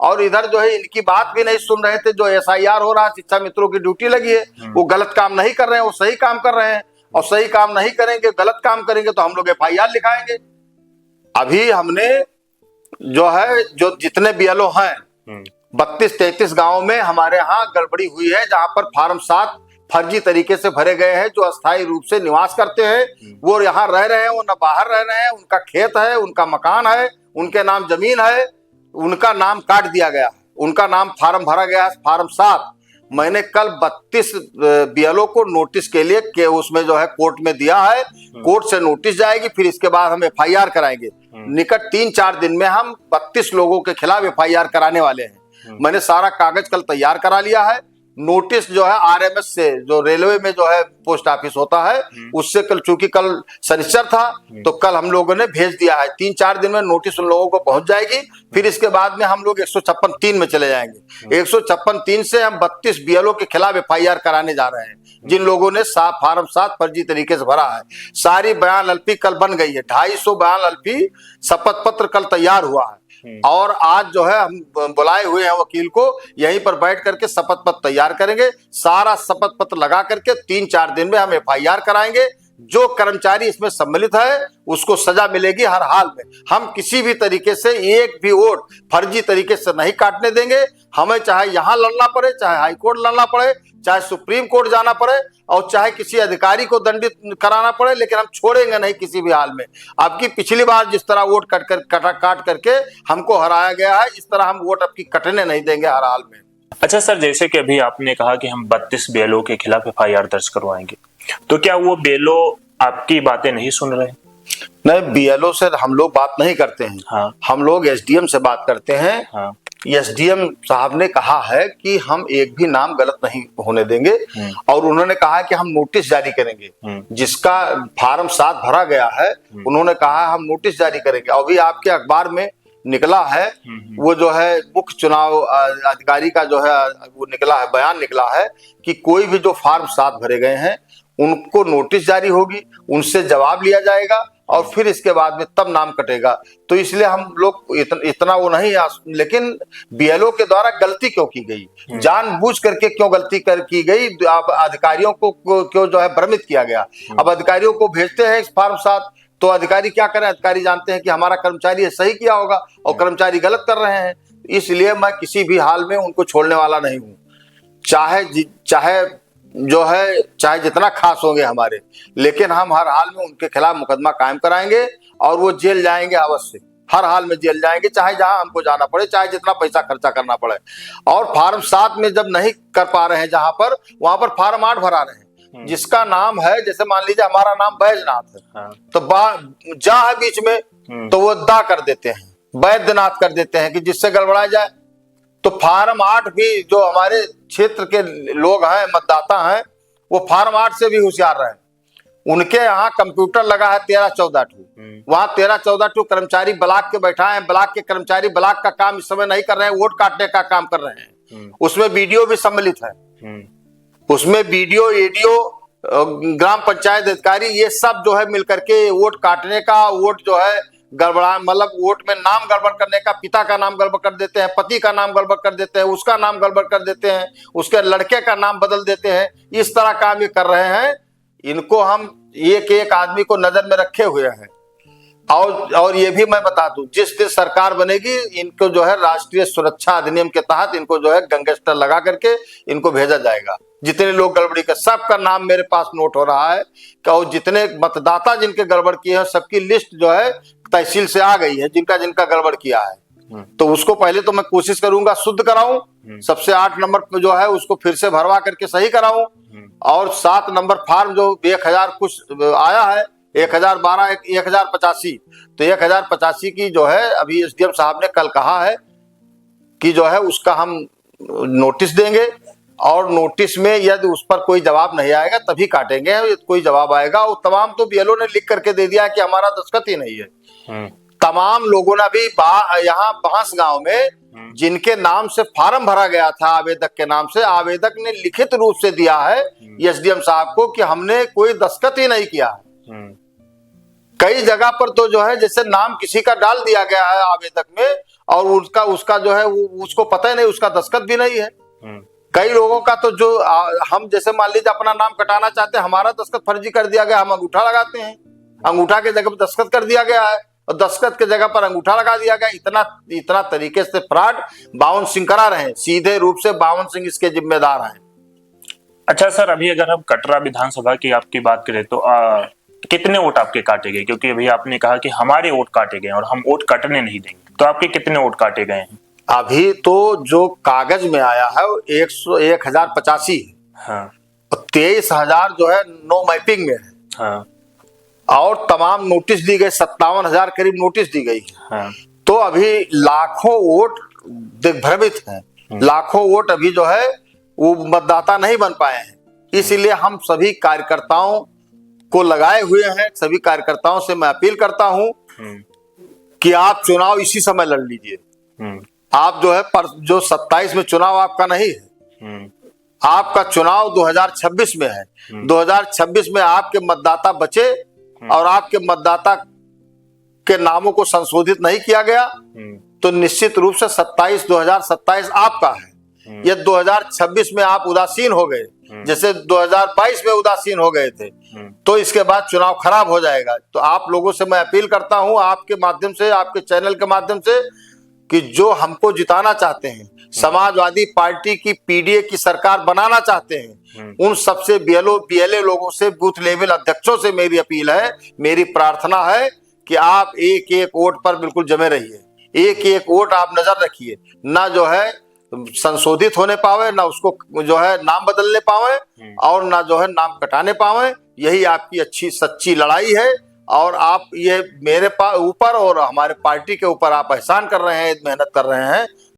और इधर जो है इनकी बात भी नहीं सुन रहे थे। जो SIR हो रहा है, शिक्षा मित्रों की ड्यूटी लगी है, वो गलत काम नहीं कर रहे हैं, वो सही काम कर रहे हैं। और सही काम नहीं करेंगे, गलत काम करेंगे तो हम लोग FIR लिखाएंगे। अभी हमने जो है जो जितने BLO हैं 32-33 गांव में हमारे यहाँ गड़बड़ी हुई है, जहां पर फार्म 7 फर्जी तरीके से भरे गए हैं। जो अस्थायी रूप से निवास करते हैं वो यहाँ रह रहे हैं, वो न बाहर रह रहे हैं, उनका खेत है, उनका मकान है, उनके नाम जमीन है, उनका नाम काट दिया गया, उनका नाम फार्म भरा गया है फार्म 7। मैंने कल 32 BLO को नोटिस के लिए के उसमें जो है कोर्ट में दिया है। कोर्ट से नोटिस जाएगी, फिर इसके बाद हम FIR कराएंगे। निकट 3-4 दिन में हम 32 लोगों के खिलाफ FIR कराने वाले हैं। मैंने सारा कागज कल तैयार करा लिया है। नोटिस जो है RMS से, जो रेलवे में जो है पोस्ट ऑफिस होता है, उससे कल, चूंकि कल शनिचर था तो कल हम लोगों ने भेज दिया है। 3-4 दिन में नोटिस उन लोगों को पहुंच जाएगी। फिर इसके बाद में हम लोग 156(3) में चले जाएंगे। 156(3) से हम 32 BLO के खिलाफ FIR कराने जा रहे हैं, जिन लोगों ने फार्म 7 फर्जी तरीके से भरा है। सारी बयान अल्पी कल बन गई है, 250 बयान अल्पी शपथ पत्र कल तैयार हुआ है। और आज जो है हम बुलाए हुए हैं वकील को, यहीं पर बैठ करके शपथ पत्र तैयार करेंगे। सारा शपथ पत्र लगा करके 3-4 दिन में हम FIR कराएंगे। जो कर्मचारी इसमें सम्मिलित है उसको सजा मिलेगी हर हाल में। हम किसी भी तरीके से एक भी वोट फर्जी तरीके से नहीं काटने देंगे। हमें चाहे यहाँ लड़ना पड़े, चाहे हाई कोर्ट लड़ना पड़े, चाहे सुप्रीम कोर्ट जाना पड़े, और चाहे किसी अधिकारी को दंडित कराना पड़े, लेकिन हम छोड़ेंगे नहीं किसी भी हाल में। आपकी पिछली बार जिस तरह वोट काट करके हमको हराया गया है, इस तरह हम वोट आपकी कटने नहीं देंगे हर हाल में। अच्छा सर, जैसे कि अभी आपने कहा कि हम 32 BLO के खिलाफ FIR दर्ज करवाएंगे, तो क्या वो BLO आपकी बातें नहीं सुन रहे? नहीं, BLO से हम लोग बात नहीं करते हैं। हाँ। हम लोग SDM से बात करते हैं। हाँ। SDM साहब ने कहा है कि हम एक भी नाम गलत नहीं होने देंगे, और उन्होंने कहा है कि हम नोटिस जारी करेंगे। जिसका फार्म 7 भरा गया है, उन्होंने कहा है हम नोटिस जारी करेंगे। अभी आपके अखबार में निकला है, वो जो है मुख्य चुनाव अधिकारी का जो है वो निकला है, बयान निकला है कि कोई भी जो फार्म 7 भरे गए हैं उनको नोटिस जारी होगी, उनसे जवाब लिया जाएगा, और फिर इसके बाद में तब नाम कटेगा। तो इसलिए हम लोग इतना वो नहीं, लेकिन BLO के द्वारा गलती क्यों की गई, जानबूझ करके क्यों गलती की गई, अधिकारियों को क्यों जो है भ्रमित किया गया। अब अधिकारियों को भेजते हैं इस फार्म 7, तो अधिकारी क्या करें, अधिकारी जानते हैं कि हमारा कर्मचारी सही किया होगा और कर्मचारी गलत कर रहे हैं। इसलिए मैं किसी भी हाल में उनको छोड़ने वाला नहीं हूँ, चाहे जो है चाहे जितना खास होंगे हमारे, लेकिन हम हर हाल में उनके खिलाफ मुकदमा कायम कराएंगे और वो जेल जाएंगे अवश्य, हर हाल में जेल जाएंगे, चाहे जहां हमको जाना पड़े, चाहे जितना पैसा खर्चा करना पड़े। और फार्म 7 में जब नहीं कर पा रहे हैं जहां पर, वहां पर फार्म 8 भरा रहे हैं, जिसका नाम है, जैसे मान लीजिए हमारा नाम बैजनाथ है, तो जा है बीच में तो वो दा कर देते हैं, वैद्यनाथ कर देते हैं कि जिससे गड़बड़ा जाए। तो फार्म 8 भी जो हमारे क्षेत्र के लोग हैं, मतदाता हैं, वो फार्म 8 से भी होशियार रहे। उनके यहाँ कंप्यूटर लगा है 13-14 वहां 13-14 कर्मचारी ब्लॉक के बैठा है। ब्लॉक के कर्मचारी ब्लॉक का काम इस समय नहीं कर रहे हैं, वोट काटने का काम कर रहे हैं। उसमें BDO भी सम्मिलित है, उसमें BDO, ADO, ग्राम पंचायत अधिकारी, ये सब जो है मिलकर के वोट काटने का, वोट जो है गड़बड़ा, मतलब वोट में नाम गड़बड़ करने का, पिता का नाम गड़बड़ कर देते हैं, पति का नाम गड़बड़ कर देते हैं, उसका नाम गड़बड़ कर देते हैं, उसके लड़के का नाम बदल देते हैं। इस तरह काम ये कर रहे हैं। इनको हम एक एक आदमी को नजर में रखे हुए हैं। और ये भी मैं बता दूं, जिस दिन सरकार बनेगी, इनको जो है राष्ट्रीय सुरक्षा अधिनियम के तहत इनको जो है गैंगस्टर लगा करके इनको भेजा जाएगा। जितने लोग गड़बड़ी कर, सबका नाम मेरे पास नोट हो रहा है, और जितने मतदाता जिनके गड़बड़ किए हैं सबकी लिस्ट जो है तहसील से आ गई है, जिनका जिनका गड़बड़ किया है। तो उसको पहले तो मैं कोशिश करूंगा शुद्ध कराऊं, सबसे 8 नंबर पे जो है उसको फिर से भरवा करके सही कराऊं, और 7 नंबर फार्म जो 1000 कुछ आया है, 1012, 1085, तो 1085 की जो है अभी SDM साहब ने कल कहा है कि जो है उसका हम नोटिस देंगे, और नोटिस में यदि उस पर कोई जवाब नहीं आएगा तभी काटेंगे। यदि कोई जवाब आएगा, और तमाम तो BLO ने लिख करके दे दिया है कि हमारा दस्तखत ही नहीं है। तमाम लोगों ने भी यहाँ बांस गांव में जिनके नाम से फार्म भरा गया था आवेदक के नाम से, आवेदक ने लिखित रूप से दिया है SDM साहब को कि हमने कोई दस्तखत ही नहीं किया है। कई जगह पर तो जो है जैसे नाम किसी का डाल दिया गया है आवेदक में, और उसका उसका जो है उसको पता ही नहीं, उसका दस्तखत भी नहीं है। हम्म, कई लोगों का तो जो हम जैसे मान लीजिए अपना नाम कटाना चाहते हैं, हमारा दस्तखत फर्जी कर दिया गया, हम अंगूठा लगाते हैं, अंगूठा के जगह पर दस्तखत कर दिया गया है और दस्तखत के जगह पर अंगूठा लगा दिया गया। इतना इतना तरीके से फ्रॉड बावन सिंह करा रहे हैं, सीधे रूप से बावन सिंह इसके जिम्मेदार हैं। अच्छा सर, अभी अगर हम कटरा विधानसभा की आपकी बात करें तो कितने वोट आपके काटे गए? क्योंकि अभी आपने कहा कि हमारे वोट काटे गए और हम वोट कटने नहीं देंगे, तो आपके कितने वोट काटे गए हैं? अभी तो जो कागज में आया है वो 1,085 है हाँ और 23,000 जो है नो मैपिंग में है हाँ और तमाम नोटिस दी गई, 57,000 करीब नोटिस दी गई है। हाँ। तो अभी लाखों वोट दिग्भ्रमित हैं, लाखों वोट अभी जो है वो मतदाता नहीं बन पाए हैं। इसीलिए हम सभी कार्यकर्ताओं को लगाए हुए हैं, सभी कार्यकर्ताओं से मैं अपील करता हूं कि आप चुनाव इसी समय लड़ लीजिए। आप जो है जो 27 में चुनाव आपका नहीं है, आपका चुनाव 2026 में है। 2026 में आपके मतदाता बचे और आपके मतदाता के नामों को संशोधित नहीं किया गया तो निश्चित रूप से 2027 आपका है। ये 2026 में आप उदासीन हो गए, जैसे 2022 में उदासीन हो गए थे, तो इसके बाद चुनाव खराब हो जाएगा। तो आप लोगों से मैं अपील करता हूं आपके माध्यम से, आपके चैनल के माध्यम से, कि जो हमको जिताना चाहते हैं, समाजवादी पार्टी की पीडीए की सरकार बनाना चाहते हैं, उन सबसे बीएलए लोगों से, बूथ लेवल अध्यक्षों से मेरी अपील है, मेरी प्रार्थना है कि आप एक एक वोट पर बिल्कुल जमे रहिए, एक एक वोट आप नजर रखिए, ना जो है संशोधित होने पावे, ना उसको जो है नाम बदलने पावे और ना जो है नाम कटाने पावे। यही आपकी अच्छी सच्ची लड़ाई है और आप ये मेरे ऊपर और हमारे पार्टी के ऊपर आप एहसान कर रहे हैं, मेहनत कर रहे हैं।